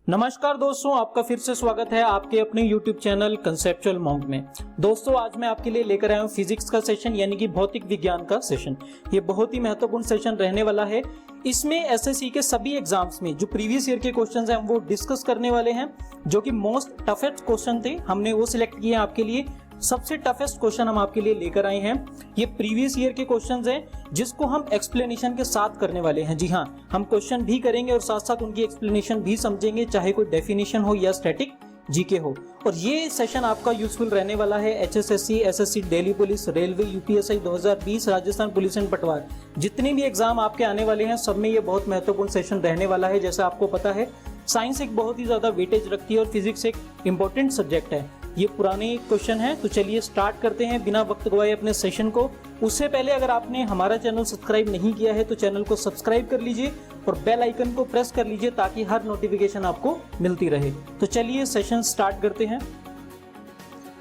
नमस्कार दोस्तों, आपका फिर से स्वागत है आपके अपने YouTube चैनल कंसेप्चुअल मॉन्क में। दोस्तों, आज मैं आपके लिए लेकर आया हूँ फिजिक्स का सेशन यानी कि भौतिक विज्ञान का सेशन। ये बहुत ही महत्वपूर्ण सेशन रहने वाला है। इसमें एसएससी के सभी एग्जाम्स में जो प्रीवियस ईयर के क्वेश्चंस हैं हम वो डिस्कस करने वाले हैं। जो कि मोस्ट टफेस्ट क्वेश्चन थे हमने वो सिलेक्ट किए हैं आपके लिए। सबसे टफेस्ट क्वेश्चन हम आपके लिए लेकर आए हैं। ये प्रीवियस ईयर के क्वेश्चंस हैं जिसको हम एक्सप्लेनेशन के साथ करने वाले हैं। जी हाँ, हम क्वेश्चन भी करेंगे और साथ साथ उनकी एक्सप्लेनेशन भी समझेंगे, चाहे कोई डेफिनेशन हो या स्टैटिक जीके हो। और ये सेशन आपका यूजफुल रहने वाला है HSSC, SSC, Delhi police, railway, UPSC 2020, Rajasthan police and पटवार, जितने भी एग्जाम आपके आने वाले हैं सब में ये बहुत महत्वपूर्ण सेशन रहने वाला है। जैसा आपको पता है, साइंस एक बहुत ही ज्यादा वेटेज रखती है और फिजिक्स एक इंपॉर्टेंट सब्जेक्ट है। ये पुराने क्वेश्चन है, तो चलिए स्टार्ट करते हैं बिना वक्त गवाए अपने सेशन को। उससे पहले अगर आपने हमारा चैनल सब्सक्राइब नहीं किया है तो चैनल को सब्सक्राइब कर लीजिए और बेल आइकन को प्रेस कर लीजिए ताकि हर नोटिफिकेशन आपको मिलती रहे। तो चलिए सेशन स्टार्ट करते हैं।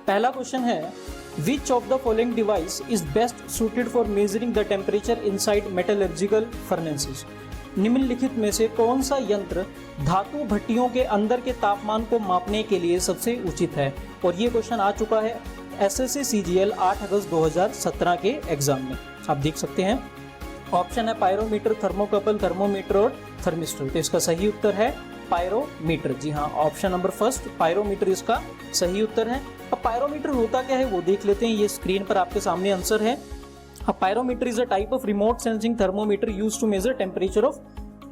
पहला क्वेश्चन है, विच of the following device is best suited for measuring the temperature inside metallurgical furnaces. निम्नलिखित में से कौन सा यंत्र धातु भट्टियों के अंदर के तापमान को मापने के लिए सबसे उचित है। और ये क्वेश्चन आ चुका है एसएससी सीजीएल 8 अगस्त 2017 के एग्जाम में, आप देख सकते हैं। ऑप्शन है पायरोमीटर, थर्मोकपल, थर्मोमीटर और थर्मिस्टर। तो इसका सही उत्तर है पायरोमीटर। जी हाँ, ऑप्शन नंबर फर्स्ट पायरोमीटर इसका सही उत्तर है। अब पायरोमीटर होता क्या है वो देख लेते हैं। ये स्क्रीन पर आपके सामने आंसर है। A pyrometer is a type of remote sensing thermometer used to measure temperature of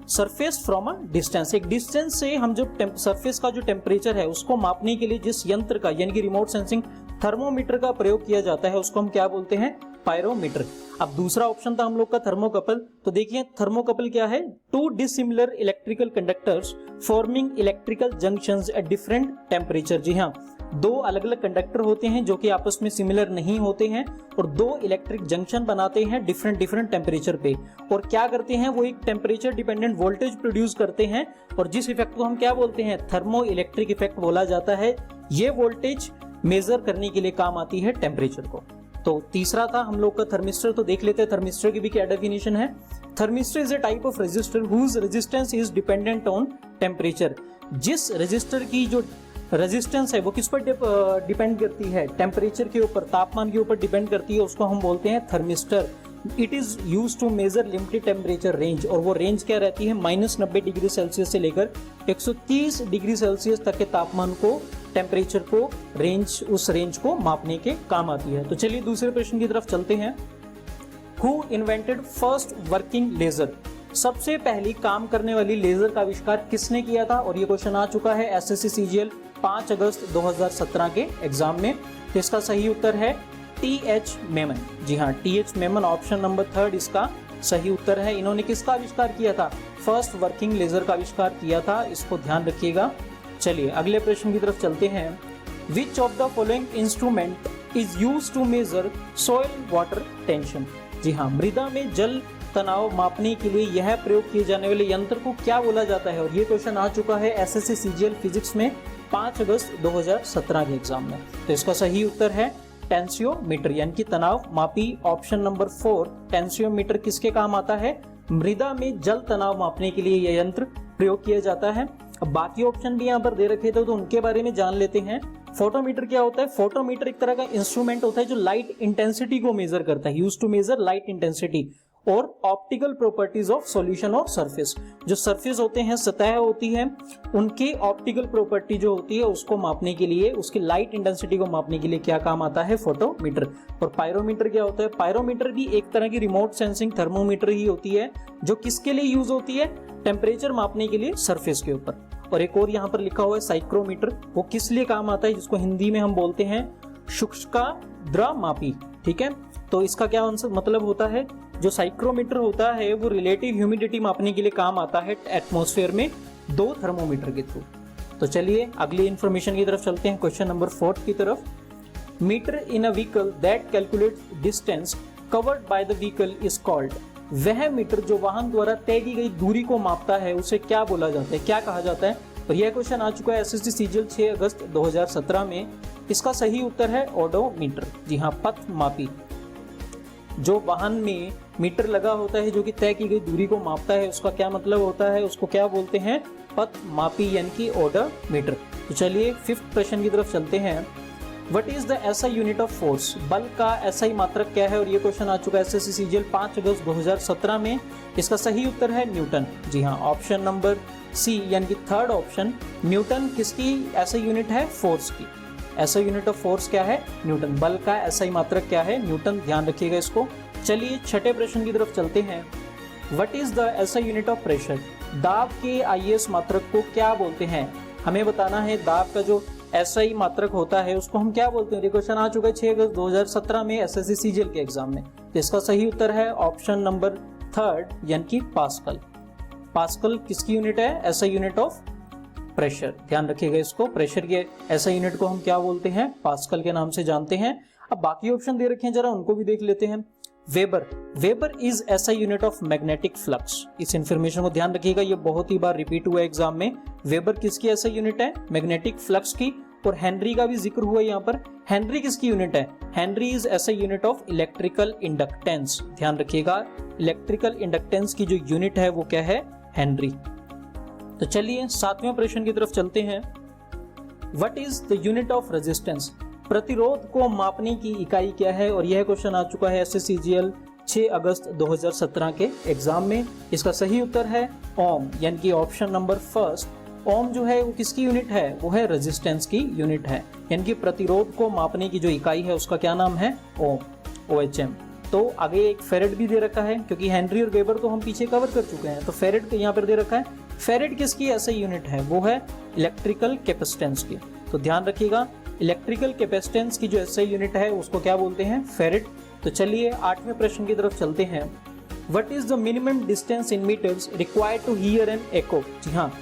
surface from a distance। एक डिस्टेंस से हम जो सरफेस का जो टेम्परेचर है उसको मापने के लिए जिस यंत्र का यानी कि रिमोट सेंसिंग थर्मोमीटर का प्रयोग किया जाता है उसको हम क्या बोलते हैं, पायरोमीटर। अब दूसरा ऑप्शन था हम लोग का थर्मोकपल। तो देखिए थर्मोकपल क्या है, two dissimilar electrical conductors forming electrical junctions at different temperature. जी हाँ, दो अलग अलग कंडक्टर होते हैं जो कि आपस में सिमिलर नहीं होते हैं और दो इलेक्ट्रिक जंक्शन बनाते हैं डिफरेंट टेम्परेचर पे। और क्या करते हैं, वो एक टेम्परेचर डिपेंडेंट वोल्टेज प्रोड्यूस करते हैं और जिस इफेक्ट को हम क्या बोलते हैं, थर्मो इलेक्ट्रिक इफेक्ट बोला जाता है। ये वोल्टेज मेजर करने के लिए काम आती है टेम्परेचर को। तो तीसरा था हम लोग का थर्मिस्टर। तो देख लेते हैं थर्मिस्टर की भी क्या डेफिनेशन है। Thermistor is a type of resistor whose resistance is dependent on temperature. जिस रेजिस्टर की जो रेजिस्टेंस है वो किस पर डिपेंड करती है, टेम्परेचर के ऊपर, तापमान के ऊपर डिपेंड करती है, उसको हम बोलते हैं thermistor. It is use to measure limited temperature range. और वो रेंज क्या रहती है, -90 डिग्री सेल्सियस से लेकर 130 डिग्री सेल्सियस तक के तापमान को, टेम्परेचर को, उस रेंज को मापने के काम आती है। तो चलिए दूसरे प्रश्न की तरफ चलते हैं। Who invented first working laser. सबसे पहली काम करने वाली लेजर का आविष्कार किसने किया था। और ये क्वेश्चन आ चुका है एसएससी सीजीएल 5 अगस्त 2017 के एग्जाम में। तो इसका सही उत्तर है टीएच मेमन। जी हाँ, T H Maiman, option number third इसका सही उत्तर है। इन्होंने किसका आविष्कार किया था, फर्स्ट वर्किंग लेजर का आविष्कार किया था, इसको ध्यान रखिएगा। चलिए अगले प्रश्न की तरफ चलते हैं। Which of the following instrument is used to measure soil water tension. जी हाँ, मृदा में जल तनाव मापने के लिए यह प्रयोग किए जाने वाले यंत्र को क्या बोला जाता है। और ये क्वेश्चन आ चुका है एसएससी सीजीएल फिजिक्स में 5 अगस्त 2017 के एग्जाम में। तो इसका सही उत्तर है टेंसियोमीटर यानी कि तनाव मापी। ऑप्शन नंबर 4 टेंसियोमीटर किसके काम आता है, मृदा में जल तनाव मापने के लिए यह यंत्र प्रयोग किया जाता है। अब बाकी ऑप्शन भी यहाँ पर दे रखे थे तो उनके बारे में जान लेते हैं। फोटोमीटर क्या होता है, फोटोमीटर एक तरह का इंस्ट्रूमेंट होता है जो लाइट इंटेंसिटी को मेजर करता है, use to measure light intensity और ऑप्टिकल प्रॉपर्टीज ऑफ सॉल्यूशन और सरफेस। जो सरफेस होते हैं, सतह होती है, उनकी ऑप्टिकल प्रॉपर्टी जो होती है उसको मापने के लिए, उसकी लाइट इंटेंसिटी को मापने के लिए क्या काम आता है, फोटोमीटर। और पायरोमीटर क्या होता है, पायरोमीटर भी एक तरह की रिमोट सेंसिंग थर्मोमीटर ही होती है जो किसके लिए यूज होती है, टेम्परेचर मापने के लिए सरफेस के ऊपर। और एक और यहाँ पर लिखा हुआ है साइक्रोमीटर, वो किस लिए काम आता है, जिसको हिंदी में हम बोलते हैं शुष्काद्रमापी। ठीक है, तो इसका क्या मतलब होता है, जो साइक्रोमीटर होता है वो रिलेटिव ह्यूमिडिटी मापने के लिए काम आता है एटमॉस्फेयर में 2 थर्मोमीटर के थ्रू। तो चलिए अगली इंफॉर्मेशन की तरफ चलते हैं, क्वेश्चन नंबर 4 की तरफ। Meter in a vehicle that calculates distance covered by the vehicle is called. वह मीटर जो वाहन द्वारा तय की गई दूरी को मापता है उसे क्या बोला जाता है, क्या कहा जाता है। और यह क्वेश्चन आ चुका है एसएससी सीजीएल 6 अगस्त 2017 में। इसका सही उत्तर है ओडोमीटर। जी हाँ, पथ मापी। जो वाहन में मीटर लगा होता है जो कि तय की गई दूरी को मापता है, उसका क्या मतलब होता है, उसको क्या बोलते हैं, पथ मापी यानी कि ओडोमीटर। तो चलिए 5th प्रश्न की तरफ चलते हैं। What is the SI unit of force? बल का एसआई मात्रक क्या है? और ये क्वेश्चन आ चुका है एसएससी सीजीएल 5 अगस्त 2017 में। इसका सही उत्तर है न्यूटन। जी हाँ, ऑप्शन नंबर सी यानी कि 3rd ऑप्शन। न्यूटन किसकी एसआई यूनिट है? फोर्स की। एसआई यूनिट ऑफ फोर्स क्या है? न्यूटन। बल का एसआई मात्रक क्या है? न्यूटन। ध्यान रखिएगा इसको। चलिए 6ठे प्रश्न की तरफ चलते हैं। What is the SI unit of pressure? दाब के आईएस मात्रक को क्या बोलते हैं? हमें बताना है दाब का जो एसआई मात्रक होता है उसको हम क्या बोलते हैं। ये क्वेश्चन आ चुका है 6 अगस्त 2017 में एसएससी सीजीएल के एग्जाम में। तो इसका सही उत्तर है ऑप्शन नंबर 3rd यानी कि पास्कल। पास्कल किसकी यूनिट है? SI unit of pressure. ध्यान रखिएगा इसको। प्रेशर के एसआई यूनिट को हम क्या बोलते हैं? पास्कल के नाम से जानते हैं। अब बाकी ऑप्शन दे रखे हैं, जरा उनको भी देख लेते हैं। Weber. Weber is SI unit of magnetic flux. इस इंफॉर्मेशन को ध्यान रखिएगा, ये बहुत ही बार रिपीट हुआ है एग्जाम में। वेबर किसकी एसआई यूनिट है? मैग्नेटिक फ्लक्स की। और हेनरी का भी जिक्र हुआ यहाँ पर। हेनरी किसकी यूनिट है? Henry is SI unit of electrical inductance. ध्यान रखिएगा, इलेक्ट्रिकल इंडक्टेंस की जो यूनिट है वो क्या है? हेनरी। तो चलिए 7वें प्रश्न की तरफ चलते हैं। What is the unit of resistance? प्रतिरोध को मापने की इकाई क्या है? और यह क्वेश्चन आ चुका है एसएससी सीजीएल 6 अगस्त 2017 के एग्जाम में। इसका सही उत्तर है ओम यानी कि ऑप्शन नंबर 1st। ओम जो है वो किसकी यूनिट है? वो है रेजिस्टेंस की यूनिट है, यानी कि प्रतिरोध को मापने की जो इकाई है उसका क्या नाम है? ओम, OHM। तो आगे एक फेरेड भी दे रखा है, क्योंकि हेनरी और वेबर तो हम पीछे कवर कर चुके हैं। तो फेरेड यहाँ पर दे रखा है। फेरेड किसकी ऐसा यूनिट है? वो है इलेक्ट्रिकल कैपेसिटेंस की। तो ध्यान रखिएगा, इलेक्ट्रिकल कैपेसिटेंस की जो एसआई यूनिट है उसको क्या बोलते हैं? फेरेड। तो चलिए 8वें प्रश्न की तरफ चलते हैं। What is the minimum distance in metres required to hear an echo? जी हाँ,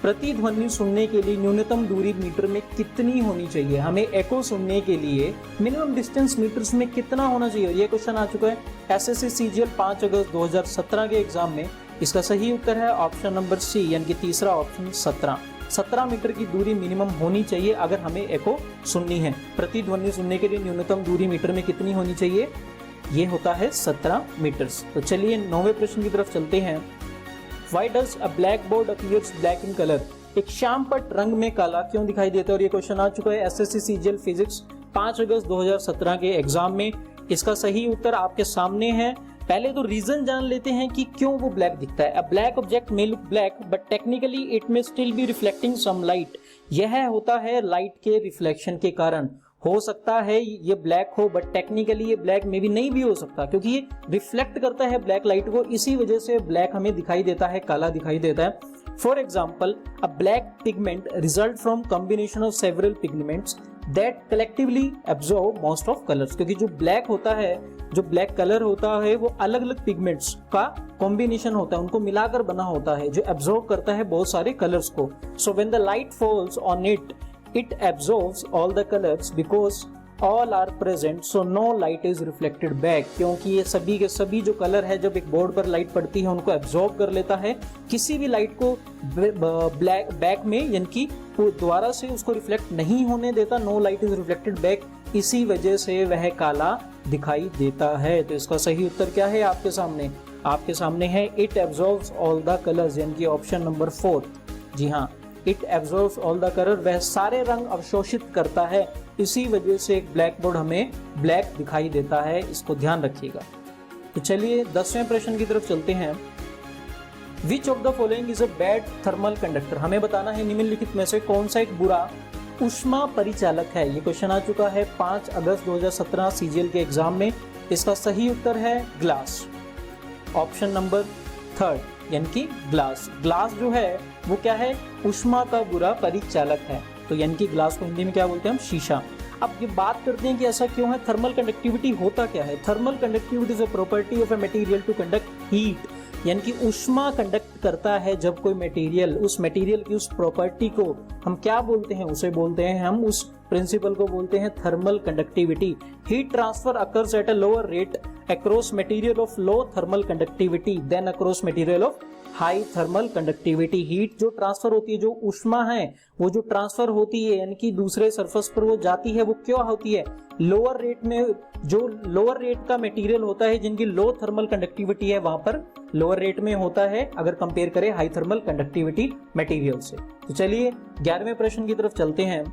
प्रतिध्वनि सुनने के लिए न्यूनतम दूरी मीटर में कितनी होनी चाहिए? हमें एको सुनने के लिए मिनिमम डिस्टेंस मीटर्स में कितना होना चाहिए? ये क्वेश्चन आ चुका है एसएससी सीजीएल 5 अगस्त 2017 के एग्जाम में। इसका सही उत्तर है ऑप्शन नंबर सी यानी कि तीसरा ऑप्शन 17 मीटर की दूरी मिनिमम होनी चाहिए अगर हमें एको सुननी है। प्रतिध्वनि सुनने के लिए न्यूनतम दूरी मीटर में कितनी होनी चाहिए? ये होता है 17 मीटर्स। तो चलिए 9वें प्रश्न की तरफ चलते हैं। Why does a blackboard appears black in color? एक श्यामपट्ट रंग में काला क्यों दिखाई देता है? और ये क्वेश्चन आ चुका है एसएससी सीजीएल फिजिक्स 5 अगस्त 2017 के एग्जाम में। इसका सही उत्तर आपके सामने है। पहले तो रीजन जान लेते हैं कि क्यों वो ब्लैक दिखता है। A black object may look black but technically it may still be reflecting some light। यह होता है लाइट के रिफ्लेक्शन के कारण। हो सकता है ये ब्लैक हो बट टेक्निकली ये ब्लैक में भी नहीं भी हो सकता, क्योंकि ये रिफ्लेक्ट करता है ब्लैक लाइट को, इसी वजह से ब्लैक हमें दिखाई देता है, काला दिखाई देता है। For example, a black pigment result from combination of several pigments that collectively absorb most of colours. क्योंकि जो ब्लैक होता है, जो ब्लैक कलर होता है वो अलग अलग पिगमेंट्स का कॉम्बिनेशन होता है, उनको मिलाकर बना होता है, जो एब्जॉर्ब करता है बहुत सारे कलर्स को। So when the light falls on it, it absorbs all the colors because all are present, so no light is reflected back। क्योंकि ये सभी के सभी जो कलर है जब एक बोर्ड पर लाइट पड़ती है उनको एब्जॉर्ब कर लेता है, किसी भी लाइट को ब्लैक बैक में यानी कि दोबारा से उसको रिफ्लेक्ट नहीं होने देता। No light is reflected back, इसी वजह से वह काला दिखाई देता है। तो इसका सही उत्तर क्या है आपके सामने? आपके सामने है it absorbs all the colours यानी कि ऑप्शन नंबर 4। जी हाँ, it absorbs all the colour, वह सारे रंग अवशोषित करता है, इसी वजह से एक ब्लैक बोर्ड हमें ब्लैक दिखाई देता है। इसको ध्यान रखिएगा। तो चलिए 10वें प्रश्न की तरफ चलते हैं। Which of the following is a bad thermal conductor? हमें बताना है निम्नलिखित में से कौन सा एक बुरा ऊष्मा परिचालक है। ये क्वेश्चन आ चुका है 5 अगस्त 2017 सीजीएल के एग्जाम में। इसका सही उत्तर है ग्लास, ऑप्शन नंबर 3rd यानी कि ग्लास। ग्लास जो है वो क्या है? ऊष्मा का बुरा परिचालक है। तो यानी कि ग्लास को हिंदी में क्या बोलते हैं हम? शीशा। अब ये बात करते हैं कि ऐसा क्यों है। थर्मल कंडक्टिविटी होता क्या है? Thermal conductivity is a property of a material to conduct heat, यानी कि ऊष्मा कंडक्ट करता है जब कोई मटेरियल, उस मटेरियल की उस प्रॉपर्टी को हम क्या बोलते हैं? उसे बोलते हैं हम, उस प्रिंसिपल को बोलते हैं thermal conductivity. Heat transfer occurs at a lower rate across material of low thermal conductivity than across material of high thermal conductivity. Heat जो ट्रांसफर होती है, जो ऊष्मा है वो जो ट्रांसफर होती है यानी कि दूसरे सरफेस पर वो जाती है, वो क्यों होती है? लोअर रेट में, जो लोअर रेट का मटेरियल होता है जिनकी लो थर्मल कंडक्टिविटी है वहां पर लोअर रेट में होता है अगर कंपेयर करें हाई थर्मल कंडक्टिविटी मटेरियल से। तो चलिए 11वें प्रश्न की तरफ चलते हैं।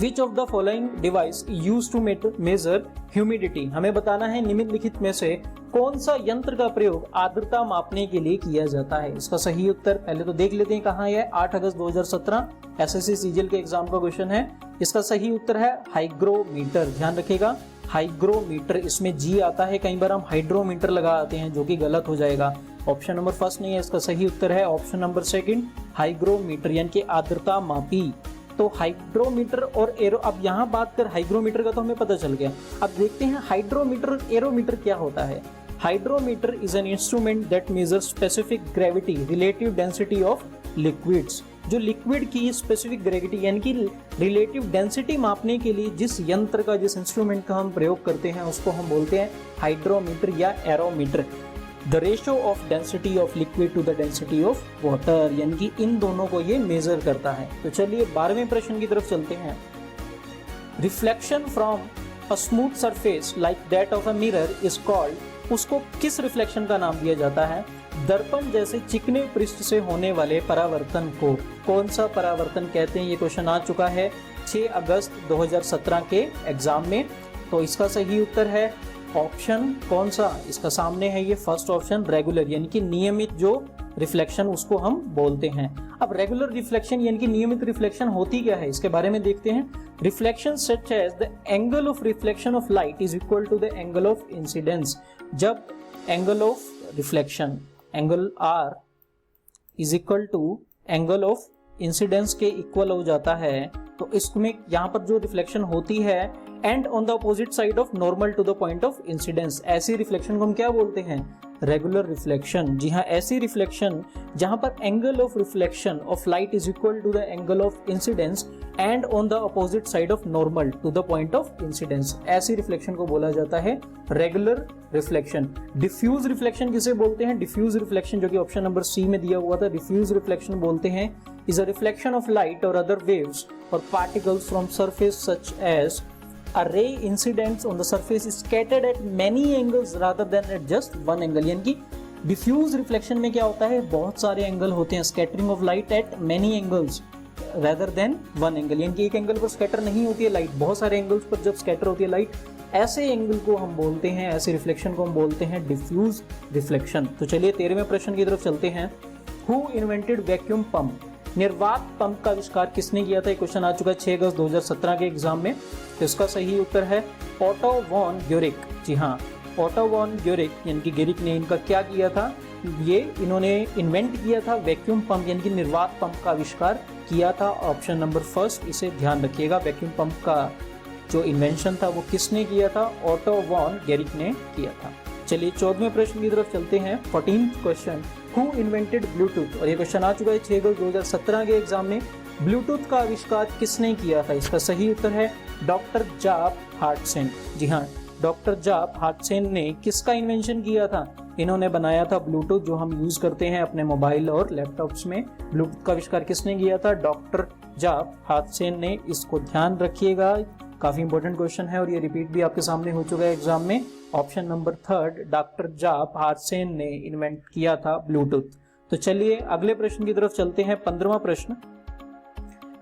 Which of the following device used to measure humidity? हमें बताना है निम्नलिखित में से कौन सा यंत्र का प्रयोग आर्द्रता मापने के लिए किया जाता है। इसका सही उत्तर पहले तो देख लेते हैं कहाँ है। 8 अगस्त 2017 एसएससी सीजीएल के एग्जाम का क्वेश्चन है। इसका सही उत्तर है हाइग्रोमीटर। ध्यान रखिएगा हाइग्रोमीटर, इसमें जी आता है, कई बार हम हाइड्रोमीटर लगा आते हैं जो कि गलत हो जाएगा। ऑप्शन नंबर फर्स्ट नहीं है, इसका सही उत्तर है ऑप्शन नंबर सेकंड हाइग्रोमीटर यानी कि आर्द्रता मापी। तो हाइड्रोमीटर और एरो, अब यहाँ बात कर हाइग्रोमीटर का तो हमें पता चल गया। अब देखते हैं हाइड्रोमीटर और एरोमीटर क्या होता है। Hydrometer is an instrument that measures specific gravity relative density of liquids. जो लिक्विड की स्पेसिफिक ग्रेविटी यानी कि रिलेटिव डेंसिटी मापने के लिए जिस यंत्र का, जिस इंस्ट्रूमेंट का हम प्रयोग करते हैं उसको हम बोलते हैं हाइड्रोमीटर या aerometer. The ratio of density of liquid to the density of water, यानी कि इन दोनों को ये मेजर करता है। तो चलिए 12वें प्रश्न की तरफ चलते हैं। Reflection from a smooth surface like that of a mirror is called, उसको किस रिफ्लेक्शन का नाम दिया जाता है? दर्पण जैसे चिकने पृष्ठ से होने वाले परावर्तन को कौन सा परावर्तन कहते हैं? ये क्वेश्चन आ चुका है 6 अगस्त 2017 के एग्जाम में। तो इसका सही उत्तर है ऑप्शन कौन सा? इसका सामने है ये फर्स्ट ऑप्शन रेगुलर, यानी कि नियमित जो रिफ्लेक्शन उसको हम बोलते हैं। अब रेगुलर रिफ्लेक्शन यानी कि नियमित रिफ्लेक्शन होती क्या है इसके बारे में देखते हैं। Reflection such as the angle of reflection of light is equal to the angle of incidence. जब angle of reflection angle R is equal to angle of incidence के इक्वल हो जाता है तो इसमें यहाँ पर जो रिफ्लेक्शन होती है and on the opposite side of normal to the point of incidence, ऐसी रिफ्लेक्शन को हम क्या बोलते हैं? Regular reflection. जी हाँ, ऐसी रिफ्लेक्शन जहां पर angle of reflection of light is equal to the angle of incidence and on the opposite side of normal to the point of incidence, ऐसी रिफ्लेक्शन को बोला जाता है रेगुलर रिफ्लेक्शन। डिफ्यूज रिफ्लेक्शन किसे बोलते हैं? डिफ्यूज रिफ्लेक्शन जो कि ऑप्शन नंबर सी में दिया हुआ था, डिफ्यूज रिफ्लेक्शन बोलते हैं is a reflection of light or other waves or particles from surface such as a ray incidents on the surface is scattered at many angles rather than at just one angle। यानी कि diffuse reflection में क्या होता है? बहुत सारे angle होते हैं, scattering of light at many angles rather than one angle, यानी कि एक एंगल पर स्कैटर नहीं होती है लाइट, बहुत सारे एंगल्स पर जब स्कैटर होती है लाइट, ऐसे एंगल को हम बोलते हैं, ऐसे रिफ्लेक्शन को हम बोलते हैं डिफ्यूज रिफ्लेक्शन। तो चलिए 13वें प्रश्न की तरफ चलते हैं। Who invented vacuum pump? निर्वात पंप का आविष्कार किसने किया था? ये क्वेश्चन आ चुका है 6 अगस्त 2017 के एग्जाम में। तो इसका सही उत्तर है ओटो वॉन ग्यूरिक। जी हाँ, ओटो वॉन ग्यूरिक यानी कि गेरिक ने इनका क्या किया था? ये इन्होंने इन्वेंट किया था वैक्यूम पंप यानी कि निर्वात पंप का आविष्कार किया था। ऑप्शन नंबर फर्स्ट, इसे ध्यान रखिएगा। वैक्यूम पंप का जो इन्वेंशन था वो किसने किया था? ओटो वॉन ग्यूरिक ने किया था। चलिए 14वें प्रश्न की तरफ चलते हैं। 14th question, who invented Bluetooth? और ये क्वेश्चन आ चुका है 6 अगस्त 2017 के एग्जाम में। ब्लूटूथ का आविष्कार किसने किया था? इसका सही उत्तर है डॉक्टर जाप हार्टसेन। जी हाँ, डॉक्टर जाप हार्टसेन ने किसका इन्वेंशन किया था? इन्होंने बनाया था ब्लूटूथ जो हम यूज करते हैं अपने मोबाइल और लैपटॉप्स में। ब्लूटूथ का आविष्कार किसने किया था? डॉक्टर जाप हार्टसेन ने। इसको ध्यान रखिएगा, काफी इंपॉर्टेंट क्वेश्चन है और ये रिपीट भी आपके सामने हो चुका है एग्जाम में। ऑप्शन नंबर थर्ड, डॉक्टर जाप हार्टसेन ने इन्वेंट किया था ब्लूटूथ। तो चलिए अगले प्रश्न की तरफ चलते हैं। 15वां प्रश्न,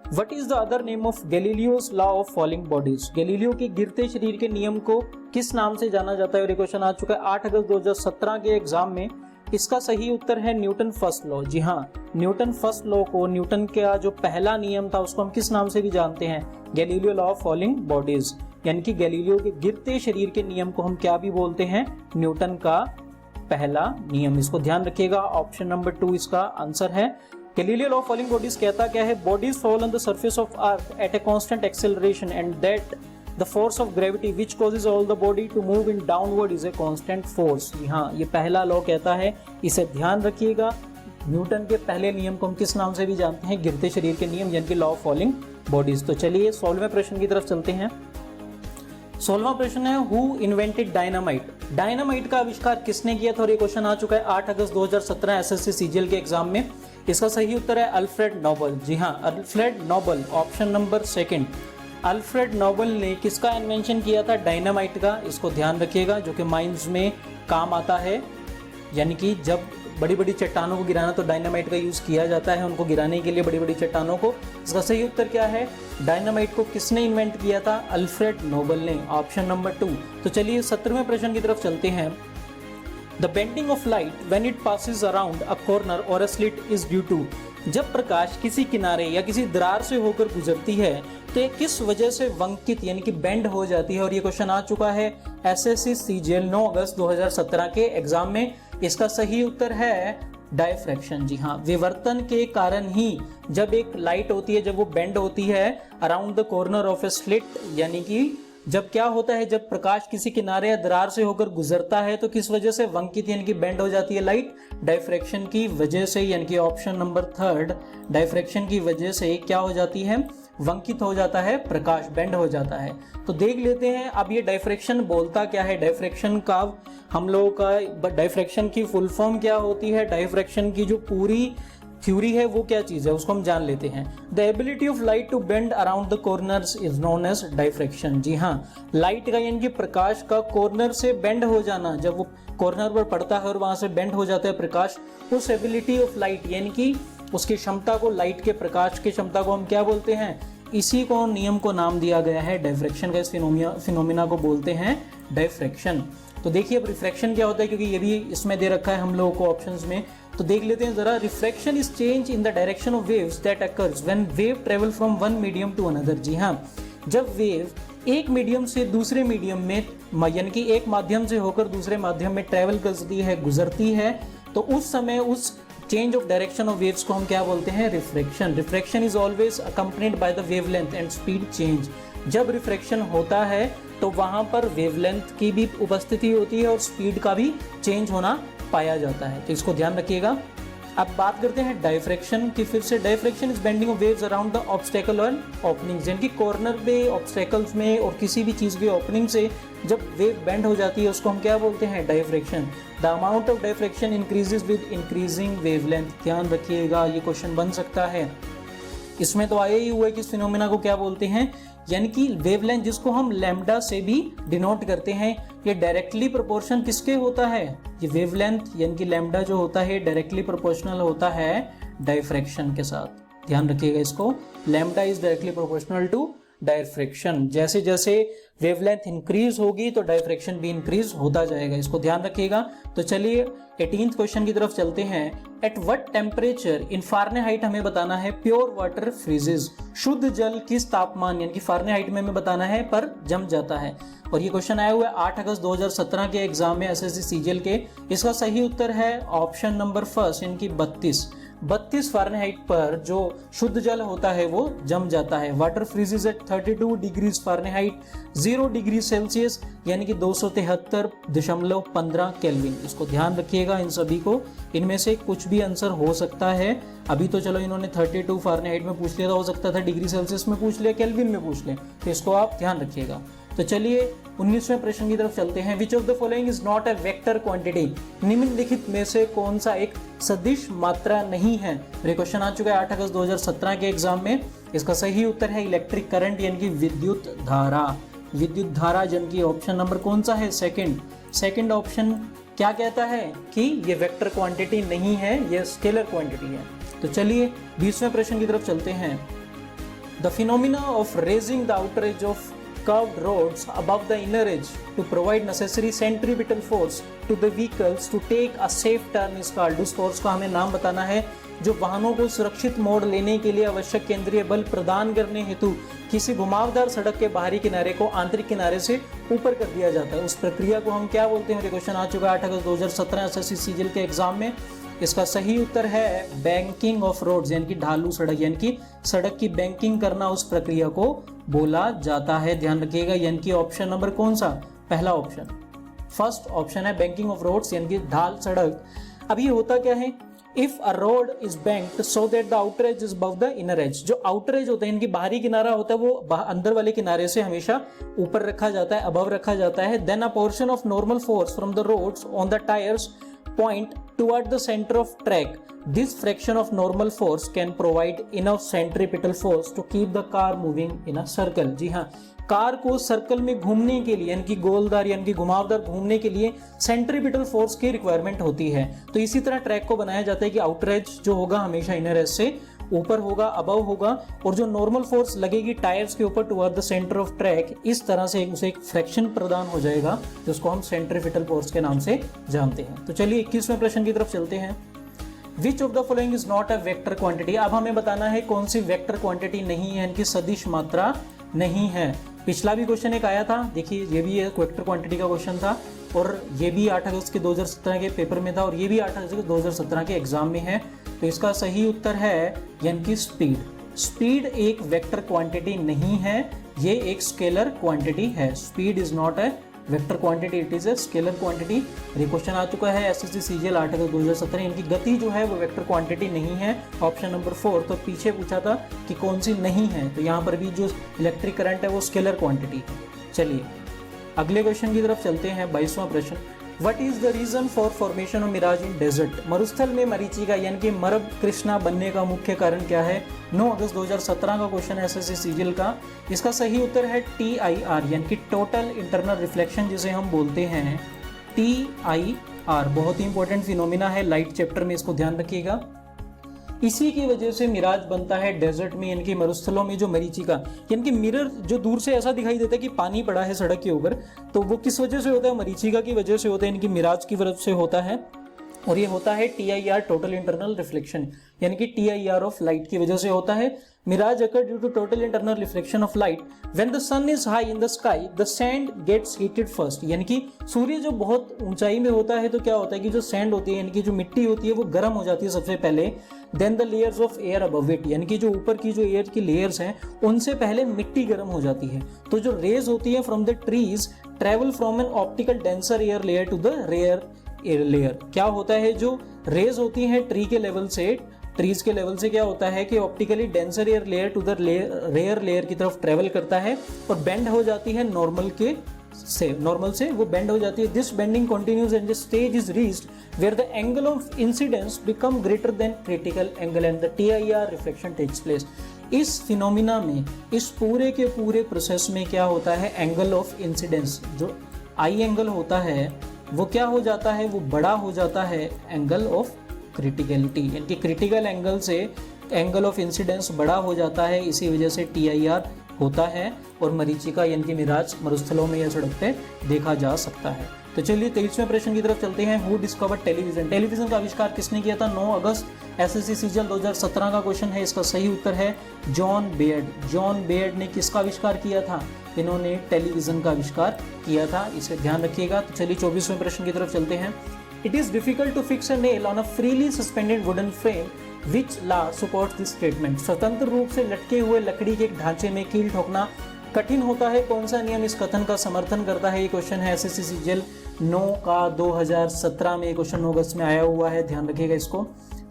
what is the other name of Galileo's law of falling bodies? Galileo के गिरते शरीर के नियम को किस नाम से जाना जाता है? और ये क्वेश्चन आ चुका है 8 अगस्त 2017 के एग्जाम में। इसका सही उत्तर है न्यूटन फर्स्ट लॉ। जी हाँ, न्यूटन फर्स्ट लॉ को, न्यूटन का जो पहला नियम था उसको हम किस नाम से भी जानते हैं? Galileo law of falling bodies, यानी कि गैलीलियो के गिरते शरीर के नियम को हम क्या भी बोलते हैं? न्यूटन का पहला नियम। इसको ध्यान रखिएगा, ऑप्शन नंबर 2 इसका आंसर है। Galileo law of falling bodies कहता क्या है? Bodies fall on the surface of earth at a constant acceleration and that the force of gravity which causes all the body to move in downward is a constant force. हाँ, ये पहला law कहता है, इसे ध्यान रखिएगा। Newton के पहले नियम को हम किस नाम से भी जानते हैं? गिरते शरीर के नियम, यानी कि लॉ ऑफ फॉलिंग बॉडीज। तो चलिए 16वें प्रश्न की तरफ चलते हैं। 16वां प्रश्न है हु इन्वेंटेड डायनामाइट। डायनामाइट का आविष्कार किसने किया था, और ये क्वेश्चन आ चुका है 8 अगस्त 2017 एसएससी सीजीएल के एग्जाम में। इसका सही उत्तर है अल्फ्रेड नोबल। जी हाँ, Alfred Nobel, option number second. Alfred Nobel ने किसका इन्वेंशन किया था, डायनामाइट का। इसको ध्यान रखिएगा, जो कि माइंस में काम आता है, यानी कि जब बड़ी बड़ी चट्टानों को गिराना तो डायनामाइट का यूज़ किया जाता है उनको गिराने के लिए, बड़ी बड़ी चट्टानों को। इसका सही उत्तर क्या है, डायनामाइट को किसने इन्वेंट किया था, अल्फ्रेड नोबल ने, ऑप्शन नंबर 2। तो चलिए 17वें प्रश्न की तरफ चलते हैं। The bending of light when it passes around a corner और अ स्लिट इज ड्यू टू। जब प्रकाश किसी किनारे या किसी दरार से होकर गुजरती है तो ये किस वजह से वंकित यानी कि बेंड हो जाती है, और ये क्वेश्चन आ चुका है एसएससी सीजीएल 9 अगस्त 2017 के एग्जाम में। इसका सही उत्तर है डायफ्रैक्शन। जी हाँ, विवर्तन के कारण ही जब एक लाइट होती है, जब वो बेंड होती है around the corner of A slit, यानी कि जब क्या होता है, जब प्रकाश किसी किनारे या दरार से होकर गुजरता है तो किस वजह से वंकित यानी कि बेंड हो जाती है लाइट, डायफ्रैक्शन की वजह से, यानी कि ऑप्शन नंबर 3, डायफ्रैक्शन की वजह से क्या हो जाती है, वंकित हो जाता है प्रकाश, बेंड हो जाता है। तो देख लेते हैं अब ये डायफ्रैक्शन बोलता क्या है, डायफ्रैक्शन का हम लोगों का डायफ्रैक्शन की फुल फॉर्म क्या होती है, डायफ्रैक्शन की जो पूरी थ्योरी है वो क्या चीज है उसको हम जान लेते हैं। The ability of light to bend around the corners is known as diffraction. जी हाँ, लाइट का यानी कि प्रकाश का कॉर्नर से बेंड हो जाना, जब वो कॉर्नर पर पड़ता है और वहां से बेंड हो जाता है प्रकाश, उस एबिलिटी ऑफ लाइट यानी कि उसकी क्षमता को, लाइट के प्रकाश की क्षमता को हम क्या बोलते हैं, इसी को नियम को नाम दिया गया है डायफ्रैक्शन का। इस फिनोमिना को बोलते हैं डायफ्रैक्शन। तो देखिए अब रिफ्रैक्शन क्या होता है, क्योंकि ये भी इसमें दे रखा है हम लोगों को ऑप्शंस में, तो देख लेते हैं जरा। Refraction is change in the direction of waves that occurs when wave travel from one medium to another. जी हाँ, जब वेव एक मीडियम से दूसरे मीडियम में, यानी कि एक माध्यम से होकर दूसरे माध्यम में ट्रेवल करती है, गुजरती है, तो उस समय उस change of direction of waves को हम क्या बोलते हैं, refraction. Refraction is always accompanied by the wavelength and speed change. जब रिफ्रैक्शन होता है तो वहां पर वेवलेंथ की भी उपस्थिति होती है और स्पीड का भी चेंज होना पाया जाता है, तो इसको ध्यान रखिएगा। अब बात करते हैं डायफ्रैक्शन की फिर से। Diffraction is bending of waves around the obstacle और ओपनिंग्स, यानी कि कॉर्नर पे, ऑब्स्टेकल्स में और किसी भी चीज की ओपनिंग से जब वेव बेंड हो जाती है उसको हम क्या बोलते हैं, diffraction. The amount of diffraction increases with increasing wavelength. ध्यान रखिएगा, ये क्वेश्चन बन सकता है। इसमें तो आया ही हुआ है कि इस फिनोमेना को क्या बोलते हैं, यानी कि वेवलेंथ, जिसको हम लैम्डा से भी डिनोट करते हैं, ये डायरेक्टली प्रोपोर्शन किसके होता है, ये वेवलेंथ यानी कि लैम्डा जो होता है डायरेक्टली प्रोपोर्शनल होता है डायफ्रैक्शन के साथ। ध्यान रखिएगा इसको, lambda is directly proportional to diffraction. जैसे जैसे वेवलेंथ इंक्रीज होगी तो डायफ्रैक्शन भी इंक्रीज होता जाएगा, इसको ध्यान रखिएगा। तो चलिए 18th क्वेश्चन की तरफ चलते हैं। At what temperature in Fahrenheit हमें बताना है प्योर वाटर फ्रीजेज। शुद्ध जल किस तापमान, यानी कि फारेनहाइट में हमें बताना है, पर जम जाता है। और ये क्वेश्चन आया हुआ है 8 अगस्त 2017 के एग्जाम में एसएससी सीजीएल के। इसका सही उत्तर है ऑप्शन नंबर 1 यानी कि 32 फारेनहाइट पर जो शुद्ध जल होता है वो जम जाता है। Water freezes at 32 degrees Fahrenheit 0 degree Celsius, यानी कि 273.15 केल्विन। इसको ध्यान रखिएगा इन सभी को, इनमें से कुछ भी आंसर हो सकता है। अभी तो चलो इन्होंने 32 फारेनहाइट में पूछ लिया था, हो सकता था डिग्री सेल्सियस में पूछ लिया, केल्विन में पूछ ले, तो इसको आप ध्यान रखिएगा। तो चलिए 19वें प्रश्न की तरफ चलते हैं। Which of the following is not a vector quantity. निम्नलिखित में से कौन सा एक सदिश मात्रा नहीं है। ये क्वेश्चन आ चुका है 8 अगस्त 2017 के एग्जाम में। इसका सही उत्तर है इलेक्ट्रिक करंट यानी कि विद्युत धारा। विद्युत धारा जन की ऑप्शन नंबर कौन सा है, सेकंड ऑप्शन क्या कहता है कि ये वेक्टर क्वांटिटी नहीं है, ये स्केलर क्वांटिटी है। तो चलिए 20वें प्रश्न की तरफ चलते हैं। The phenomena of raising the outer as of curved rods above the inner edge to provide necessary centripetal force to the vehicles to take a safe turn is called। उस force का हमें नाम बताना है जो वाहनों को सुरक्षित मोड़ लेने के लिए आवश्यक केंद्रीय बल प्रदान करने हेतु किसी घुमावदार सड़क के बाहरी किनारे को आंतरिक किनारे से ऊपर कर दिया जाता है। उस प्रक्रिया को हम क्या बोलते हैं। क्वेश्चन आ चुका है 8 अगस्त 2017 एसएससी सीजीएल के एग्जाम में। इसका सही उत्तर है बैंकिंग ऑफ रोड्स, यानी कि ढालू सड़क, यानी कि सड़क की बैंकिंग करना, उस प्रक्रिया को बोला जाता है। ध्यान रखिएगा, यानी कि ऑप्शन नंबर कौन सा, पहला ऑप्शन, फर्स्ट ऑप्शन है बैंकिंग ऑफ रोड्स, यानी कि ढाल सड़क। अब ये होता क्या है, if a road is bent so that the outer as is above the inner as, जो आउटर एज होता है इनकी बाहरी किनारा होता है वो अंदर वाले किनारे से हमेशा ऊपर रखा जाता है, अबव रखा जाता है, then a portion of normal force from the roads on the tyres point toward the center of track, this fraction of normal force can provide enough centripetal force to keep the car moving in a circle। जी हाँ, car को circle में घूमने के लिए यानी कि गोलदार यानी कि घुमावदार घूमने के लिए सेंट्रीपिटल फोर्स की रिक्वायरमेंट होती है। तो इसी तरह ट्रैक को बनाया जाता है कि आउटर एज जो होगा हमेशा इनर एज से ऊपर होगा, अबव होगा, और जो नॉर्मल फोर्स लगेगी टायर्स के ऊपर toward the centre of track, इस तरह से उसे एक फ्रैक्शन प्रदान हो जाएगा जिसको हम सेंट्रीपिटल फोर्स के नाम से जानते हैं। तो चलिए 21वें प्रश्न की तरफ चलते हैं। Which of the following is not a vector quantity. अब हमें बताना है कौन सी वेक्टर क्वांटिटी नहीं है, इनकी सदिश मात्रा नहीं है। पिछला भी क्वेश्चन एक आया था, देखिए ये भी एक वेक्टर क्वांटिटी का क्वेश्चन था, और ये भी 8 अगस्त के 2017 के पेपर में था, और ये भी 8 अगस्त के 2017 के एग्जाम में है। तो इसका सही उत्तर है यानी कि स्पीड। स्पीड एक वेक्टर क्वांटिटी नहीं है, ये एक स्केलर क्वांटिटी है। Speed is not a vector quantity, it is a scalar quantity. ये क्वेश्चन आ चुका है एसएससी सीजीएल 8 अगस्त 2017। इनकी गति जो है वो वेक्टर क्वांटिटी नहीं है, ऑप्शन नंबर 4। तो पीछे पूछा था कि कौन सी नहीं है, तो यहाँ पर भी जो इलेक्ट्रिक करंट है वो स्केलर क्वांटिटी है। चलिए अगले क्वेश्चन की तरफ चलते हैं। 22वां प्रश्न, What is the reason for formation of mirage in desert? मरुस्थल में मरीचिका यानी कि मरब कृष्णा बनने का मुख्य कारण क्या है? 9 अगस्त 2017 का क्वेश्चन है एसएससी सीजीएल का। इसका सही उत्तर है TIR यानी कि टोटल इंटरनल रिफ्लेक्शन जिसे हम बोलते हैं। TIR बहुत ही इंपॉर्टेंट फिनोमिना है, लाइट चैप्टर में इसको ध्यान रखिएगा। इसी की वजह से मिराज बनता है डेजर्ट में यानी कि मरुस्थलों में। जो मरीचिका यानी कि मिरर जो दूर से ऐसा दिखाई देता है कि पानी पड़ा है सड़क के ऊपर, तो वो किस वजह से होता है? मरीचिका की वजह से होता है, यानी कि मिराज की वजह से होता है। और ये होता है TIR टोटल इंटरनल रिफ्लेक्शन यानी कि TIR ऑफ लाइट की वजह से होता है। Mirage occur due to total internal reflection of light when the sun is high in the sky the sand gets heated first, यानी कि सूर्य जो बहुत ऊंचाई में होता है तो क्या होता है कि जो सैंड होती है यानी कि जो मिट्टी होती है वो गर्म हो जाती है सबसे पहले। Then the layers of air above it, यानी कि जो ऊपर की जो एयर की लेयर्स हैं उनसे पहले मिट्टी गर्म हो जाती है। तो जो रेज होती है from the trees travel from an optical denser air layer to the rare air layer. क्या होता है, जो रेज होती हैं ट्री के लेवल से, ट्रीज के लेवल से क्या होता है कि optically denser air layer to the rare layer की तरफ ट्रेवल करता है और बेंड हो जाती है नॉर्मल से वो बेंड हो जाती है। This bending continues and the stage is reached where the angle of incidence become greater than critical angle and the TIR reflection takes place. इस फिनोमिना में, इस पूरे के पूरे प्रोसेस में क्या होता है, एंगल ऑफ इंसिडेंस जो आई एंगल होता है वो क्या हो जाता है, वो बड़ा हो जाता है एंगल ऑफ क्रिटिकलिटी, यानी कि क्रिटिकल एंगल से एंगल ऑफ इंसिडेंस बड़ा हो जाता है, इसी वजह से TIR होता है। और मरीचिका यानी कि मिराज मरुस्थलों में या सड़क पे देखा जा सकता है। तो चलिए 23वें प्रश्न की तरफ चलते हैं। Who discovered television? टेलीविजन का आविष्कार किसने किया था? 9 अगस्त एसएससी सीजीएल 2017 का क्वेश्चन है। इसका सही उत्तर है जॉन बेयर्ड। जॉन बेयर्ड ने किसका आविष्कार किया था? इन्होंने टेलीविजन का आविष्कार किया था, इसे ध्यान रखिएगा। तो चलिए 24वें प्रश्न की तरफ चलते हैं। It is difficult to fix a nail on a freely suspended wooden frame which law supports this statement? स्वतंत्र रूप से लटके हुए लकड़ी के एक ढांचे में कील ठोकना कठिन होता है, कौन सा नियम इस कथन का समर्थन करता है? ये क्वेश्चन है एसएससी सीजीएल 9 का 2017 में, क्वेश्चन 9 अगस्त में आया हुआ है, ध्यान रखिएगा इसको।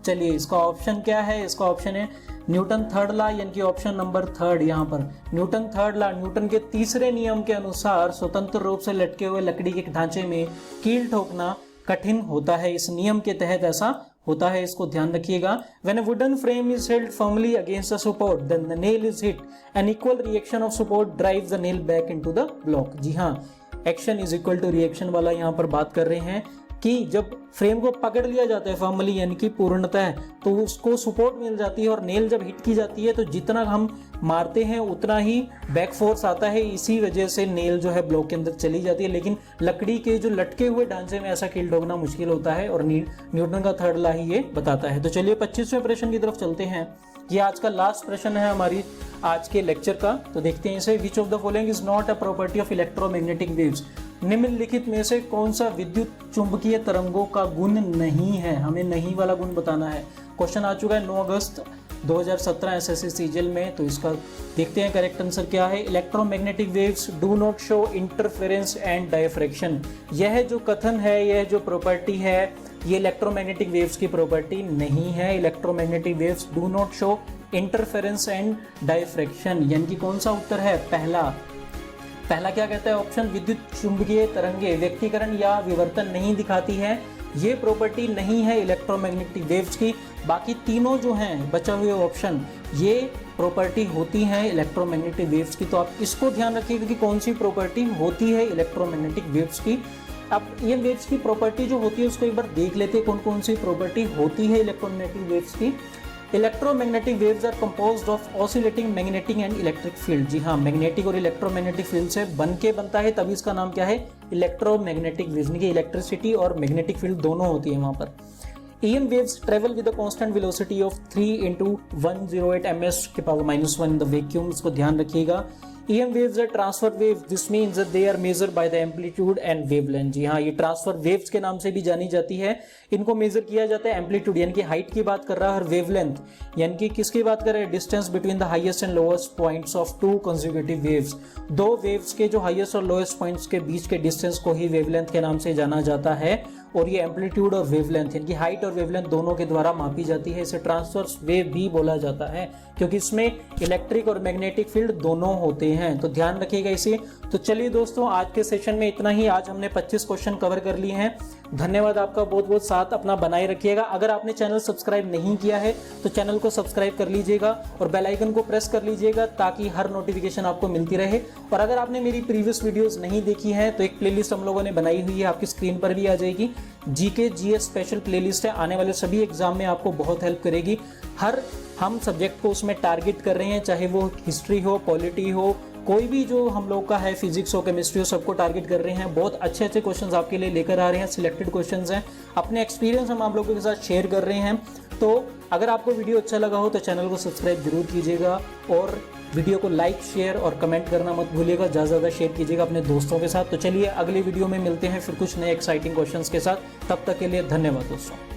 चलिए इसका ऑप्शन क्या है? इसका ऑप्शन है न्यूटन थर्ड लॉ, यानी कि ऑप्शन नंबर 3 यहाँ पर न्यूटन थर्ड लॉ। न्यूटन के तीसरे नियम के अनुसार स्वतंत्र रूप से लटके हुए लकड़ी के ढांचे में कील ठोकना कठिन होता है, इस नियम के तहत ऐसा होता है, इसको ध्यान रखिएगा। When a wooden frame is held firmly against a support, then the nail is hit. An equal reaction of support drives the nail back into the block. जी हाँ, action is equal to reaction वाला यहाँ पर बात कर रहे हैं कि जब फ्रेम को पकड़ लिया जाता है फॉर्मली यानी कि पूर्णतः, तो उसको सपोर्ट मिल जाती है और नेल जब हिट की जाती है तो जितना हम मारते हैं उतना ही बैक फोर्स आता है, इसी वजह से नेल जो है ब्लॉक के अंदर चली जाती है। लेकिन लकड़ी के जो लटके हुए ढांचे में ऐसा कील ठोकना मुश्किल होता है और न्यूटन का थर्ड लॉ ही ये बताता है। तो चलिए 25वें प्रश्न की तरफ चलते हैं। ये आज का लास्ट प्रश्न है हमारी आज के लेक्चर का, तो देखते हैं इसे। विच of the following is not a property of electromagnetic waves? निम्नलिखित में से कौन सा विद्युत चुंबकीय तरंगों का गुण नहीं है? हमें नहीं वाला गुण बताना है। क्वेश्चन आ चुका है 9 अगस्त 2017 एसएससी सीजीएल में, तो इसका देखते हैं करेक्ट आंसर क्या है। Electromagnetic waves do not show interference and diffraction. यह जो कथन है, यह जो प्रॉपर्टी है ये इलेक्ट्रोमैग्नेटिक वेव्स की प्रॉपर्टी नहीं है। Electromagnetic waves do not show interference and diffraction, यानी कि कौन सा उत्तर है? पहला क्या कहता है ऑप्शन? विद्युत चुंबकीय तरंगे व्यक्तीकरण या विवर्तन नहीं दिखाती है, ये प्रॉपर्टी नहीं है इलेक्ट्रोमैग्नेटिक वेव्स की। बाकी तीनों जो हैं बचे हुए ऑप्शन, ये प्रॉपर्टी होती हैं इलेक्ट्रोमैग्नेटिक वेव्स की। तो आप इसको ध्यान रखिएगा कि कौन सी प्रॉपर्टी होती है इलेक्ट्रोमैग्नेटिक वेव्स की। अब ये वेव्स की प्रॉपर्टी जो होती है उसको एक बार देख लेते हैं, कौन कौन सी प्रॉपर्टी होती है इलेक्ट्रोमैग्नेटिक वेव्स की। Electromagnetic waves are composed of oscillating magnetic and electric field. जी हाँ, मैग्नेटिक और इलेक्ट्रोमैग्नेटिक फील्ड से बनता है, तभी इसका नाम क्या है? Electromagnetic waves. इलेक्ट्रिसिटी और मैग्नेटिक फील्ड दोनों होती है वहां पर। EM waves travel with a constant velocity of 3 × 108 ms⁻⁻1 in the vacuum। इसको ध्यान रखिएगा। EM waves are transfer waves, this means that they are measured by the amplitude and wavelength। जी हाँ, ये ट्रांसफर वेव्स के नाम से भी जानी जाती है। इनको मेजर किया जाता है एम्पलीट्यूड यानी कि हाइट की बात कर रहा है, और वेवलेंथ यानी कि किसकी बात कर रहे हैं? Distance between the highest and lowest points of to consecutive waves. दो वेव्स के जो हाईएस्ट और लोएस्ट पॉइंट्स के बीच के डिस्टेंस को ही वेवलेंथ के नाम से जाना जाता है। और ये एम्पलीट्यूड और वेवलेंथ यानी कि हाइट और वेवलेंथ दोनों के द्वारा मापी जाती है। इसे ट्रांसवर्स वेव भी बोला जाता है क्योंकि इसमें इलेक्ट्रिक और मैग्नेटिक फील्ड दोनों होते हैं, तो ध्यान रखिएगा इसे। तो चलिए दोस्तों, आज के सेशन में इतना ही। आज हमने 25 क्वेश्चन कवर कर लिए हैं। धन्यवाद आपका, बहुत बहुत साथ अपना बनाए रखिएगा। अगर आपने चैनल सब्सक्राइब नहीं किया है तो चैनल को सब्सक्राइब कर लीजिएगा और बेल आइकन को प्रेस कर लीजिएगा ताकि हर नोटिफिकेशन आपको मिलती रहे। और अगर आपने मेरी प्रीवियस वीडियोस नहीं देखी हैं तो एक प्लेलिस्ट हम लोगों ने बनाई हुई है, आपकी स्क्रीन पर भी आ जाएगी। जीके जीएस स्पेशल प्लेलिस्ट है, आने वाले सभी एग्जाम में आपको बहुत हेल्प करेगी। हम सब्जेक्ट को उसमें टारगेट कर रहे हैं, चाहे वो हिस्ट्री हो, पॉलिटी हो, कोई भी जो हम लोग का है, फिजिक्स हो, केमिस्ट्री हो, सबको टारगेट कर रहे हैं। बहुत अच्छे अच्छे क्वेश्चंस आपके लिए लेकर आ रहे हैं, सिलेक्टेड क्वेश्चंस हैं। अपने एक्सपीरियंस हम आप लोगों के साथ शेयर कर रहे हैं। तो अगर आपको वीडियो अच्छा लगा हो तो चैनल को सब्सक्राइब जरूर कीजिएगा और वीडियो को लाइक, शेयर और कमेंट करना मत भूलिएगा। ज़्यादा शेयर कीजिएगा अपने दोस्तों के साथ। तो चलिए अगले वीडियो में मिलते हैं फिर कुछ नए एक्साइटिंग क्वेश्चंस के साथ। तब तक के लिए धन्यवाद दोस्तों।